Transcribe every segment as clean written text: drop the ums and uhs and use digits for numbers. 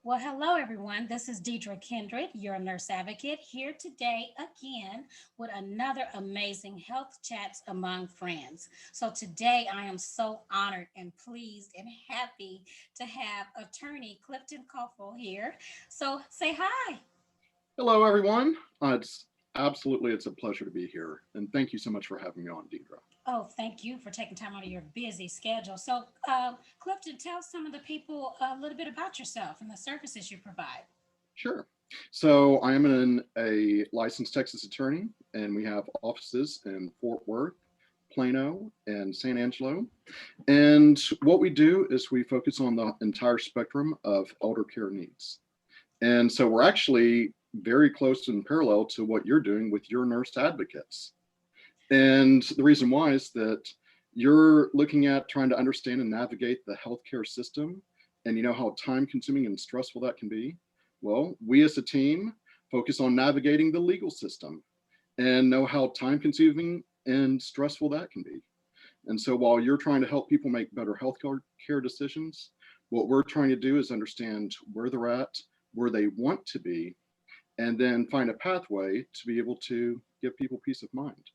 Well, hello everyone. This is Deidre Kindred, your nurse advocate, here today again with another amazing health chats among friends. So today I am so honored and pleased and happy to have attorney Clifton Coufal here. So say hi. Hello, everyone. It's a pleasure to be here, and thank you so much for having me on, Deidre. Oh, thank you for taking time out of your busy schedule. So, Clifton, tell some of the people a little bit about yourself and the services you provide. Sure. So I am a licensed Texas attorney, and we have offices in Fort Worth, Plano, and San Angelo. And what we do is we focus on the entire spectrum of elder care needs. And so we're actually very close and parallel to what you're doing with your nurse advocates. And the reason why is that you're looking at trying to understand and navigate the healthcare system, and you know how time consuming and stressful that can be. Well, we as a team focus on navigating the legal system and know how time consuming and stressful that can be. And so while you're trying to help people make better healthcare care decisions, what we're trying to do is understand where they're at, where they want to be, and then find a pathway to be able to give people peace of mind.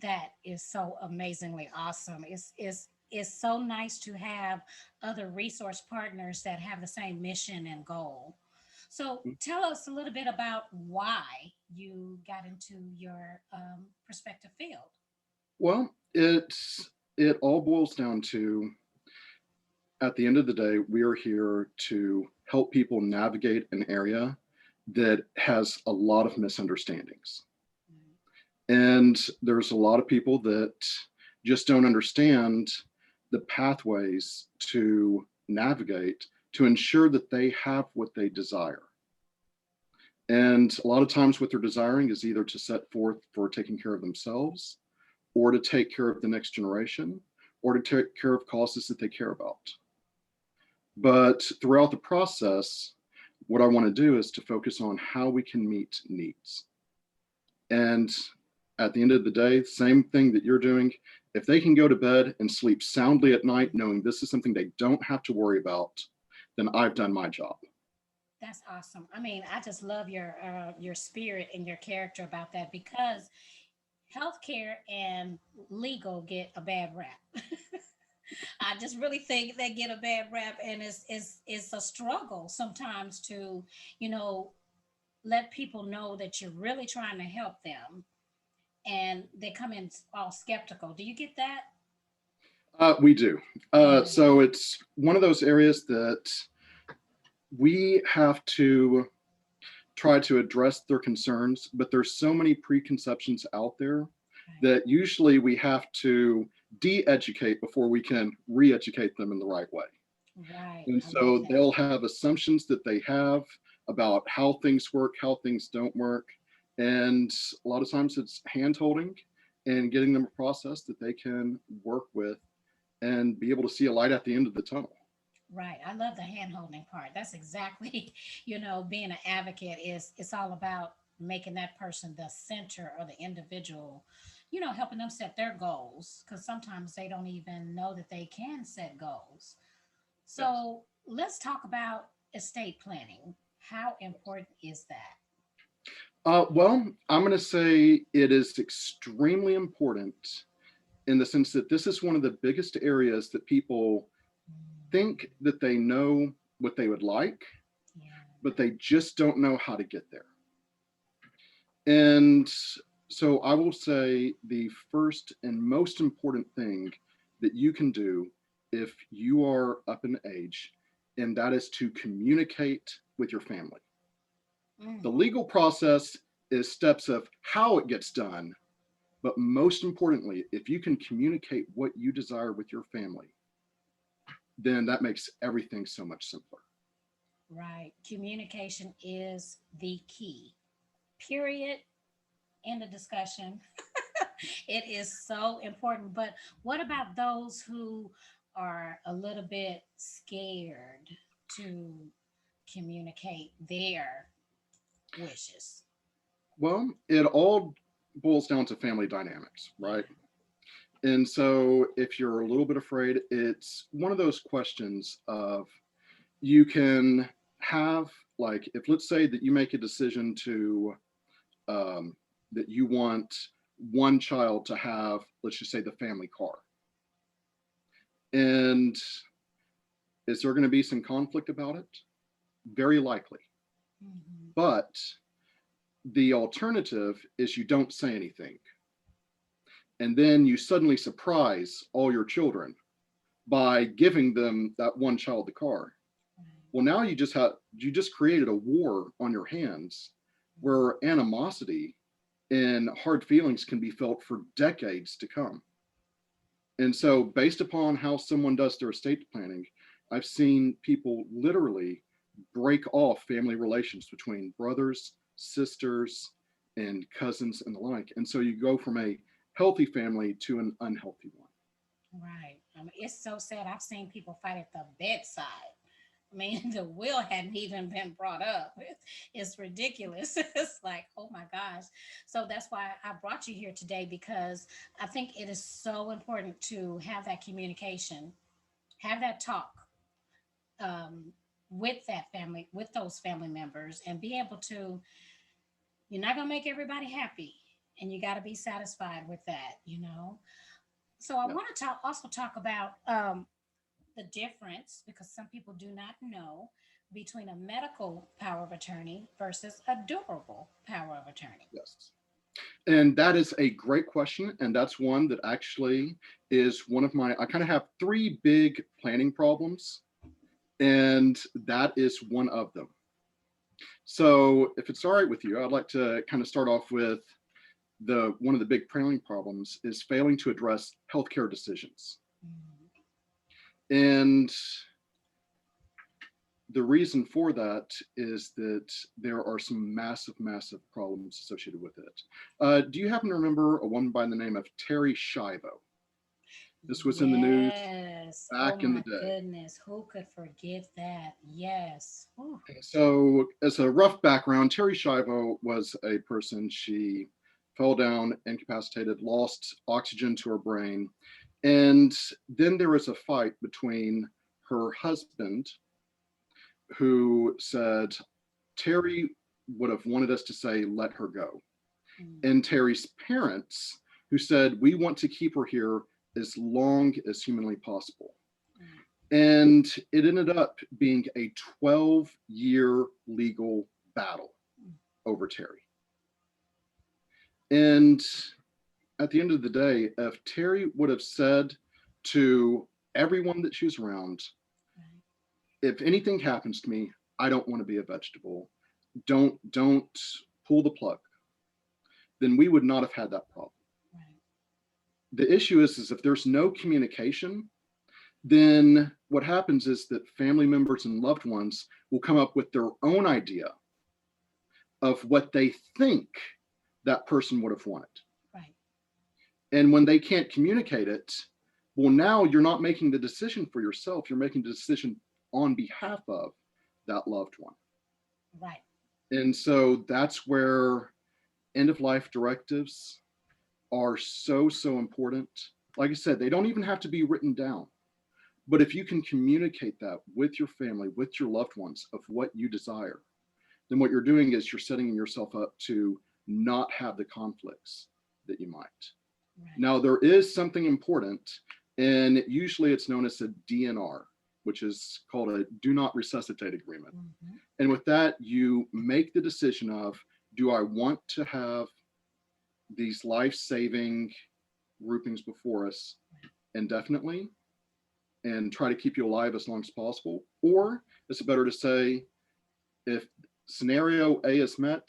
That is so amazingly awesome. It's so nice to have other resource partners that have the same mission and goal. So tell us a little bit about why you got into your prospective field. Well, it all boils down to at the end of the day, we are here to help people navigate an area that has a lot of misunderstandings. And there's a lot of people that just don't understand the pathways to navigate to ensure that they have what they desire. And a lot of times, what they're desiring is either to set forth for taking care of themselves, or to take care of the next generation, or to take care of causes that they care about. But throughout the process, what I want to do is to focus on how we can meet needs. And at the end of the day, same thing that you're doing. If they can go to bed and sleep soundly at night, knowing this is something they don't have to worry about, then I've done my job. That's awesome. I mean, I just love your spirit and your character about that because healthcare and legal get a bad rap. I just really think they get a bad rap, and it's a struggle sometimes to, you know, let people know that you're really trying to help them, and they come in all skeptical. Do you get that? We do. Yeah. So it's one of those areas that we have to try to address their concerns, but there's so many preconceptions out there Right. that usually we have to de-educate before we can re-educate them in the right way. Right. And I love so that. they'll have assumptions that they have about how things work, how things don't work. And a lot of times it's hand holding and getting them a process that they can work with and be able to see a light at the end of the tunnel. Right. I love the hand holding part. That's exactly, being an advocate is it's all about making that person the center or the individual, helping them set their goals because sometimes they don't even know that they can set goals. Yes. So let's talk about estate planning. How important is that? Well, I'm going to say it is extremely important in the sense that this is one of the biggest areas that people think that they know what they would like, Yeah. but they just don't know how to get there. And so I will say the first and most important thing that you can do if you are up in age, and that is to communicate with your family. Mm, The legal process is steps of how it gets done, but most importantly, if you can communicate what you desire with your family, then that makes everything so much simpler. right. Communication is the key. Period. End of discussion. It is so important. But what about those who are a little bit scared to communicate their wishes? Well, it all boils down to family dynamics, right? Yeah. And so if you're a little bit afraid, it's one of those questions of you can have, like, if let's say that you make a decision to, um, that you want one child to have, let's just say, the family car. And is there going to be some conflict about it? Very likely. Mhm. But the alternative is you don't say anything. And then you suddenly surprise all your children by giving them that one child the car. Right. Well, now you just created a war on your hands where animosity and hard feelings can be felt for decades to come. And so, based upon how someone does their estate planning, I've seen people literally break off family relations between brothers, sisters, and cousins and the like. And so you go from a healthy family to an unhealthy one. Right. I mean, it's so sad. I've seen people fight at the bedside. I mean, the will hadn't even been brought up. It's ridiculous. It's like, oh my gosh. So that's why I brought you here today, because I think it is so important to have that communication, have that talk, um, with that family, with those family members, and be able to, you're not going to make everybody happy. And you got to be satisfied with that, you know? So I Yeah. want to also talk about the difference, because some people do not know, between a medical power of attorney versus a durable power of attorney. Yes. And that is a great question. And that's one that actually is one of my, I kind of have three big planning problems, and that is one of them. So, if it's all right with you, I'd like to kind of start off with the one of the big planning problems is failing to address healthcare decisions. Mm. And the reason for that is that there are some massive, massive problems associated with it. Do you happen to remember a woman by the name of Terry Shivo? This was in the news Yes. Oh back in the my day. goodness. Who could forget that? Yes. Whew. So, as a rough background, Terry Shivo was a person, she fell down, incapacitated, lost oxygen to her brain. And then there was a fight between her husband, who said Terry would have wanted us to say, let her go, Mm. and Terry's parents, who said, we want to keep her here as long as humanly possible. Right. And it ended up being a 12-year legal battle Mm. over Terry. And at the end of the day, if Terry would have said to everyone that she was around, Right. if anything happens to me, I don't want to be a vegetable. Don't pull the plug. Then we would not have had that problem. Right. The issue is if there's no communication, then what happens is that family members and loved ones will come up with their own idea of what they think that person would have wanted. Right. And when they can't communicate it, well, now you're not making the decision for yourself, you're making the decision on behalf of that loved one. Right. And so that's where end of life directives are so, so important. Like I said, they don't even have to be written down. But if you can communicate that with your family, with your loved ones, of what you desire, then what you're doing is you're setting yourself up to not have the conflicts that you might. Right. Now, there is something important, and usually it's known as a DNR, which is called a do not resuscitate agreement. Mm-hmm. And with that, you make the decision of, do I want to have these life saving groupings before us indefinitely and try to keep you alive as long as possible? Or is it better to say, if scenario A is met,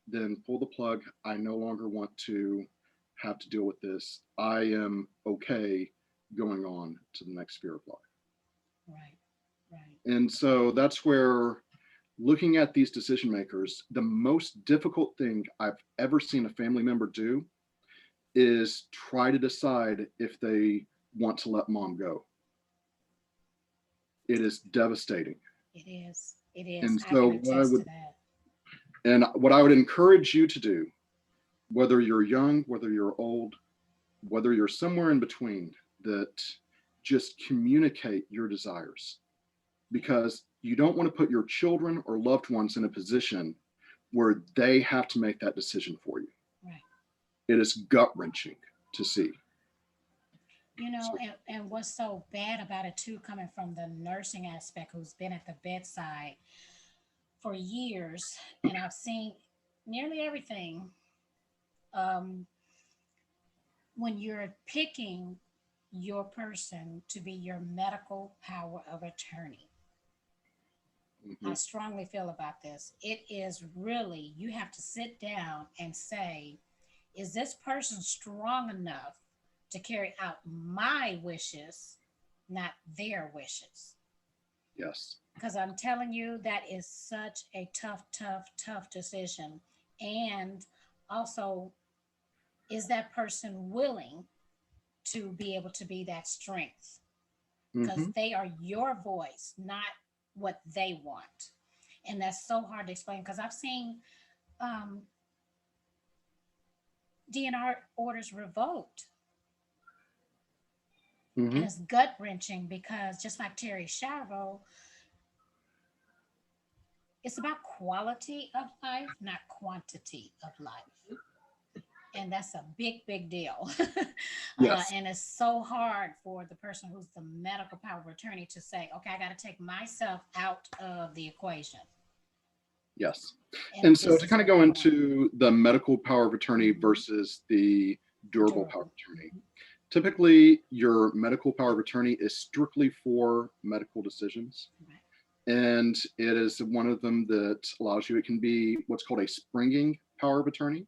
then pull the plug. I no longer want to have to deal with this. I am okay going on to the next sphere of life. Right. Right. And so that's where, looking at these decision makers, the most difficult thing I've ever seen a family member do is try to decide if they want to let mom go. It is devastating. It is. It is. And I can so attest to that. what I would encourage you to do, whether you're young, whether you're old, whether you're somewhere in between, that just communicate your desires, because you don't want to put your children or loved ones in a position where they have to make that decision for you. Right. It is gut wrenching to see. You know, So, and what's so bad about it too, coming from the nursing aspect, who's been at the bedside for years, and I've seen nearly everything. Um, when you're picking your person to be your medical power of attorney, I mhm, strongly feel about this. It is really, you have to sit down and say, is this person strong enough to carry out my wishes, not their wishes? yes. Because I'm telling you, that is such a tough, tough, tough decision. And also, is that person willing to be able to be that strength? Because Hmm. they are your voice, not what they want. And that's so hard to explain because I've seen um, DNR orders revoked. And Hmm. it's gut wrenching because just like Terry Shivo, it's about quality of life, not quantity of life. And that's a big, big deal. Yes. And it's so hard for the person who's the medical power of attorney to say, okay, I got to take myself out of the equation. Yes. And And so this to is kind of where go we're going. into the medical power of attorney Mm-hmm. versus the durable power of Durable. attorney, Mm-hmm. typically your medical power of attorney is strictly for medical decisions. Right. And it is one of them that allows you, it can be what's called a springing power of attorney,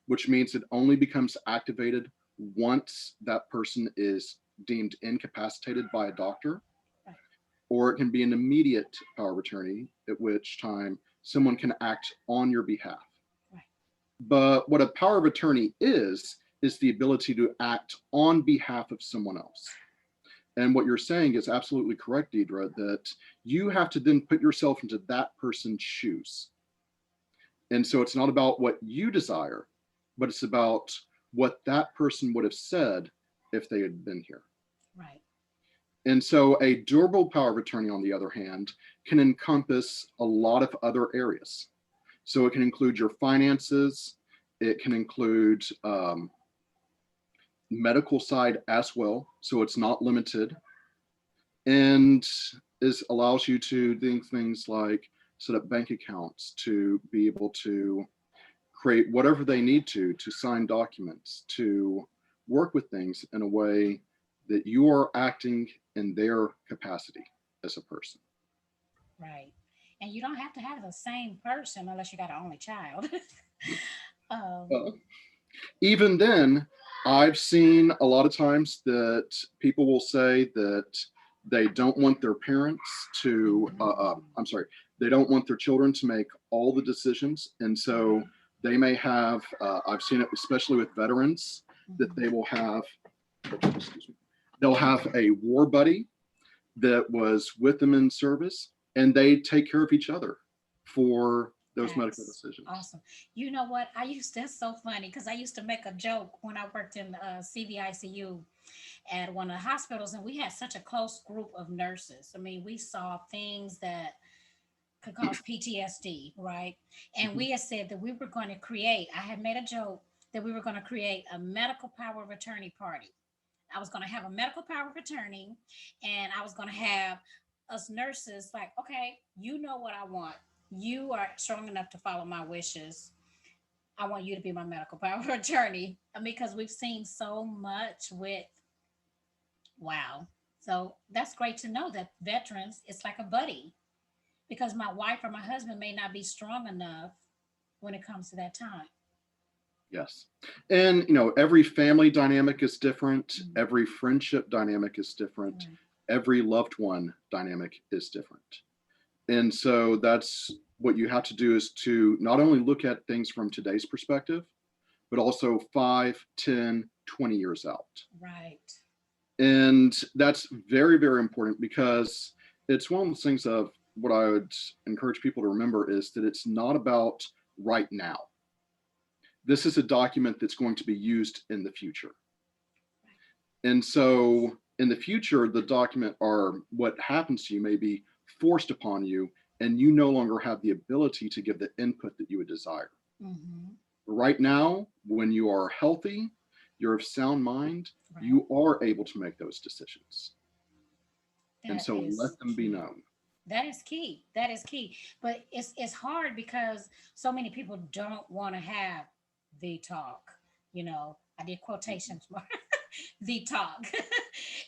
which means it only becomes activated once that person is deemed incapacitated by a doctor, Right. or it can be an immediate power of attorney, at which time someone can act on your behalf. Right. But what a power of attorney is the ability to act on behalf of someone else. And what you're saying is absolutely correct, Deidre, that you have to then put yourself into that person's shoes. And so it's not about what you desire, but it's about what that person would have said if they had been here. Right. And so a durable power of attorney, on the other hand, can encompass a lot of other areas. So it can include your finances, it can include medical side as well. So it's not limited, and is allows you to do things like set up bank accounts to be able to create whatever they need to sign documents, to work with things in a way that you are acting in their capacity as a person. Right. And you don't have to have the same person unless you got an only child. um, Uh, Even then, I've seen a lot of times that people will say that they don't want their parents to, I'm sorry, they don't want their children to make all the decisions. And so right. they may have, I've seen it especially with veterans, that Mm-hmm. they will have, excuse me, they'll have a war buddy that was with them in service, and they take care of each other for those medical That's decisions. awesome. You know what? That's so funny because I used to make a joke when I worked in CVICU at one of the hospitals, and we had such a close group of nurses. I mean, we saw things that could cause PTSD, right? And Mhm. we had said that we were going to create, I had made a joke that we were going to create a medical power of attorney party. I was going to have a medical power of attorney, and I was going to have us nurses like, okay, you know what I want. You are strong enough to follow my wishes. I want you to be my medical power of attorney. I mean, because we've seen so much with, wow. So that's great to know that veterans, it's like a buddy because my wife or my husband may not be strong enough when it comes to that time. Yes. And, every family dynamic is different. Mm, Every friendship dynamic is different. right. Every loved one dynamic is different. And so that's what you have to do, is to not only look at things from today's perspective, but also 5, 10, 20 years out. Right. And that's very, very important, because it's one of those things of what I would encourage people to remember is that it's not about right now. This is a document that's going to be used in the future. And so in the future, the document, or what happens to you, may be forced upon you, and you no longer have the ability to give the input that you would desire. Mm-hmm. Right now, when you are healthy, you're of sound mind, Right. you are able to make those decisions. And That so is let them be key. known. That is key. That is key. But it's hard because so many people don't want to have the talk. I did quotations mark the talk.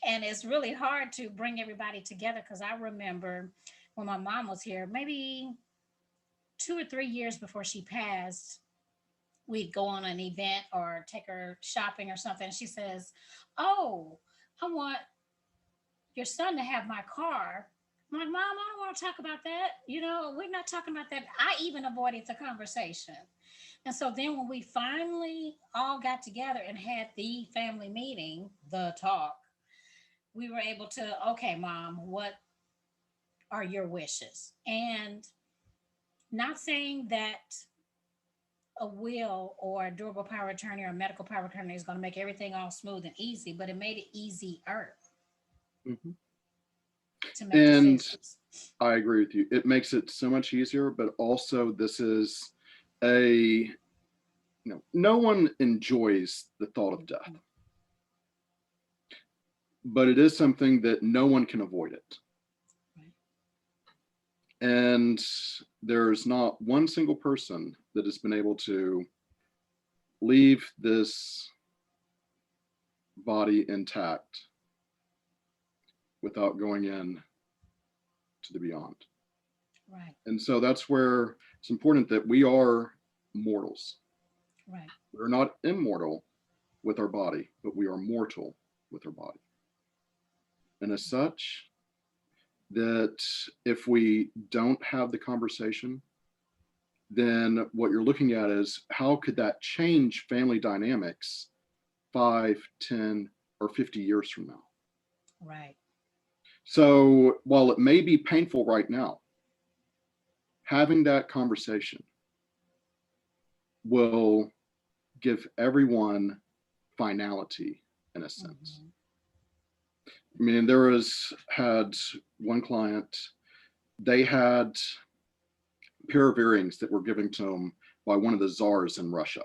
And it's really hard to bring everybody together because I remember when my mom was here, maybe 2 or 3 years before she passed, we'd go on an event or take her shopping or something. She says, "Oh, I want your son to have my car." I'm like, "Mom, I don't want to talk about that. We're not talking about that." I even avoided the conversation. And so then when we finally all got together and had the family meeting, the talk, we were able to, okay, Mom, what are your wishes? And not saying that a will or a durable power of attorney or a medical power of attorney is going to make everything all smooth and easy, but it made it easier Mhm. to make And decisions. I agree with you. It makes it so much easier, but also this is a, no one enjoys the thought of death, but it is something that no one can avoid it. Right. And there's not one single person that has been able to leave this body intact without going in to the beyond. Right. And so that's where it's important that we are mortals. Right. We're not immortal with our body, but we are mortal with our body. And as such, that if we don't have the conversation, then what you're looking at is how could that change family dynamics 5, 10, or 50 years from now? Right. So while it may be painful right now, having that conversation will give everyone finality in a sense. Mm-hmm. I mean, there was had one client, they had a pair of earrings that were given to them by one of the czars in Russia.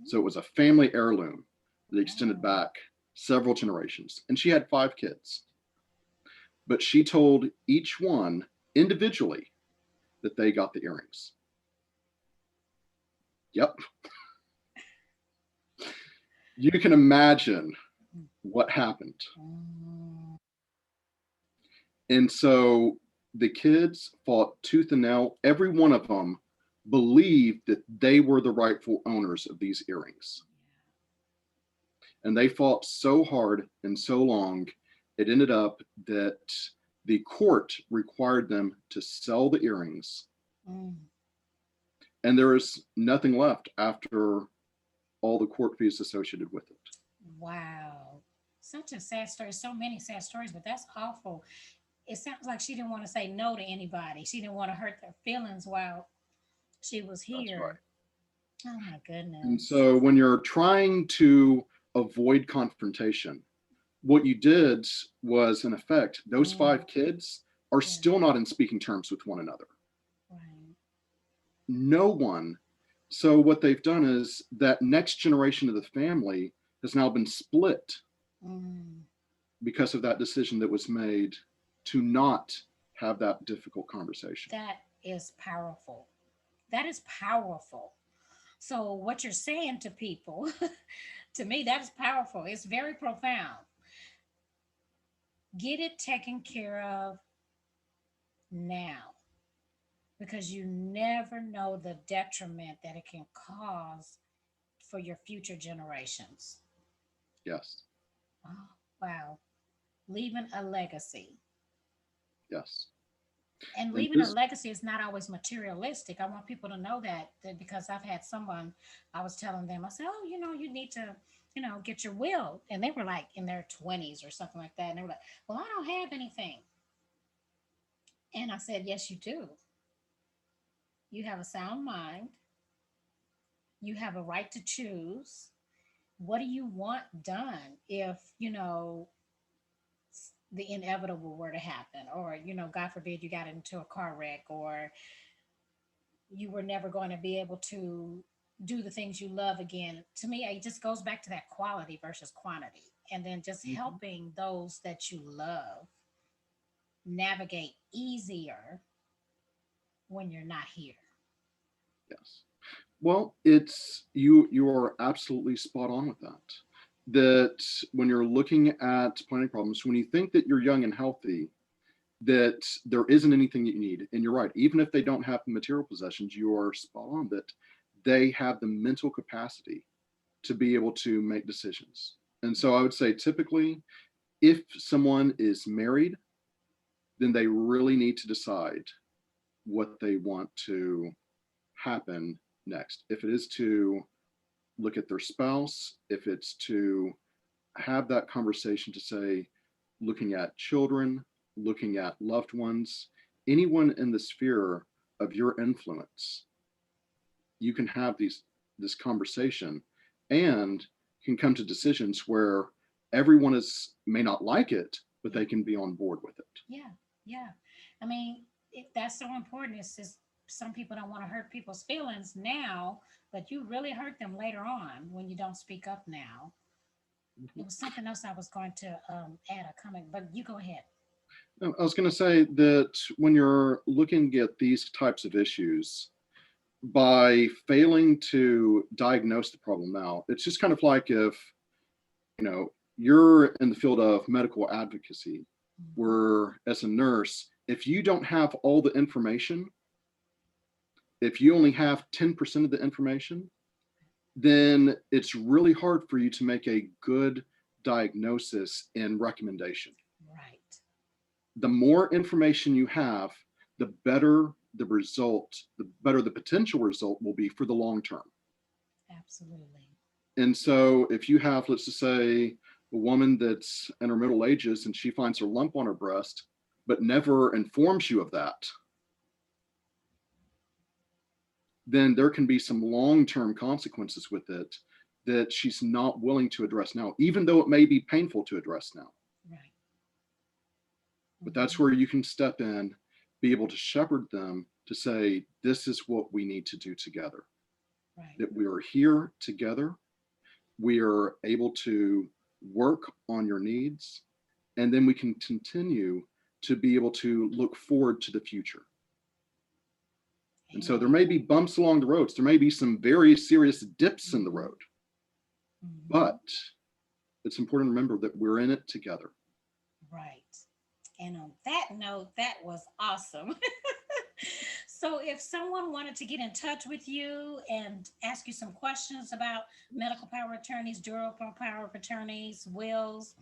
So it was a family heirloom that extended Oh, back several generations. And she had 5 kids. But she told each one individually that they got the earrings. Yep. You can imagine what happened. mm, And so the kids fought tooth and nail. Every one of them believed that they were the rightful owners of these earrings. And they fought so hard and so long, it ended up that the court required them to sell the earrings, mm. and there is nothing left after all the court fees associated with it. Wow. Such a sad story. So many sad stories, but that's awful. It sounds like she didn't want to say no to anybody. She didn't want to hurt their feelings while she was That's right. here. Oh my And goodness. so when you're trying to avoid confrontation, what you did was, in effect, those Mm, 5 kids are yeah, still not in speaking terms with one another. right. No one. So what they've done is that next generation of the family has now been split Mm, because of that decision that was made to not have that difficult conversation. that is powerful. That is powerful. So, what you're saying to people, to me, that is powerful. It's very profound. Get it taken care of now because you never know the detriment that it can cause for your future generations. Yes, Oh, wow. Leaving a legacy. yes. And And leaving a this, legacy is not always materialistic. I want people to know that because I've had someone, I was telling them, I said, "Oh, you need to, get your will." And they were like in their 20s or something like that. And they were like, "Well, I don't have anything." And I said, "Yes, you do. You have a sound mind. You have a right to choose. What do you want done if, the inevitable were to happen, or God forbid you got into a car wreck, or you were never going to be able to do the things you love again. To me, it just goes back to that quality versus quantity, and then just Mhm. helping those that you love navigate easier when you're not here. Yes. Well, it's you are absolutely spot on with that. That when you're looking at planning problems, when you think that you're young and healthy, that there isn't anything that you need. And you're right, even if they don't have the material possessions, you are spot on that they have the mental capacity to be able to make decisions. And so I would say typically, if someone is married, then they really need to decide what they want to happen next. If it is to look at their spouse, if it's to have that conversation to say, looking at children, looking at loved ones, anyone in the sphere of your influence, you can have this conversation and can come to decisions where everyone is may not like it, but Yeah, they can be on board with it. yeah, yeah. I mean, that's so important. It's just some people don't want to hurt people's feelings now, but you really hurt them later on when you don't speak up now. It was something else I was going to add a comment, but you go ahead. I was going to say that when you're looking at these types of issues, by failing to diagnose the problem now, it's just kind of like if you're in the field of medical advocacy, Mhm. where as a nurse, if you don't have all the information, if you only have 10% of the information, then it's really hard for you to make a good diagnosis and recommendation. Right. The more information you have, the better the result, the better the potential result will be for the long term. Absolutely. And so if you have, let's just say, a woman that's in her middle ages and she finds her lump on her breast, but never informs you of that, then there can be some long term consequences with it that she's not willing to address now, even though it may be painful to address now. Right. But that's Hmm. where you can step in, be able to shepherd them to say, this is what we need to do together, Right. that we are here together. We are able to work on your needs, and then we can continue to be able to look forward to the future. And so there Amen. may be bumps along the roads, there may be some very serious dips in the Hmm. road, Hmm. but it's important to remember that we're in it together. Right. And on that note, that was awesome. So, if someone wanted to get in touch with you and ask you some questions about medical power of attorneys, durable power of attorneys, wills,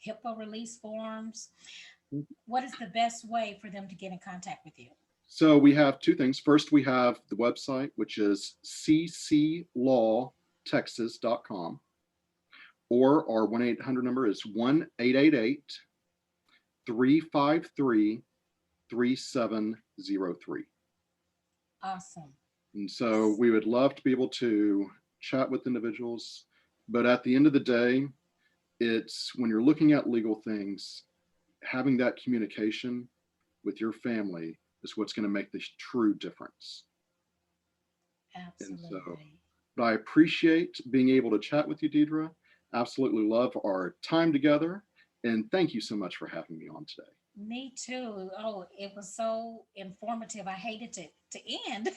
HIPAA release forms, what is the best way for them to get in contact with you? So we have two things. First, we have the website, which is cclawtexas.com, or our 1-800 number is 1-888-353-3703. Awesome. And so we would love to be able to chat with individuals. But at the end of the day, it's when you're looking at legal things, having that communication with your family is what's going to make the true difference. And so, Absolutely. but I appreciate being able to chat with you, Deidre. Absolutely love our time together. And thank you so much for having me on today. Me too. Oh, it was so informative. I hated to end.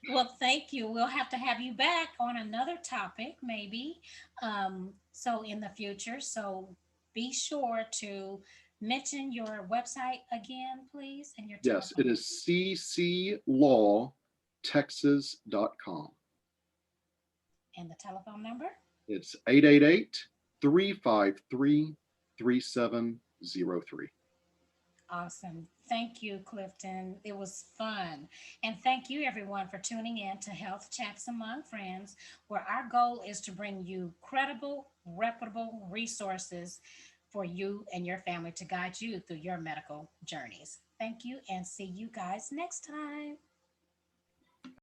Well, thank you. We'll have to have you back on another topic, maybe. So in the future. So be sure to mention your website again, please, and your Yes, telephone it number is cclawtexas.com. and the telephone number. It's 888-353-3703. Awesome. Thank you, Clifton. It was fun. And thank you, everyone, for tuning in to Health Chats Among Friends, where our goal is to bring you credible, reputable resources for you and your family to guide you through your medical journeys. Thank you, and see you guys next time.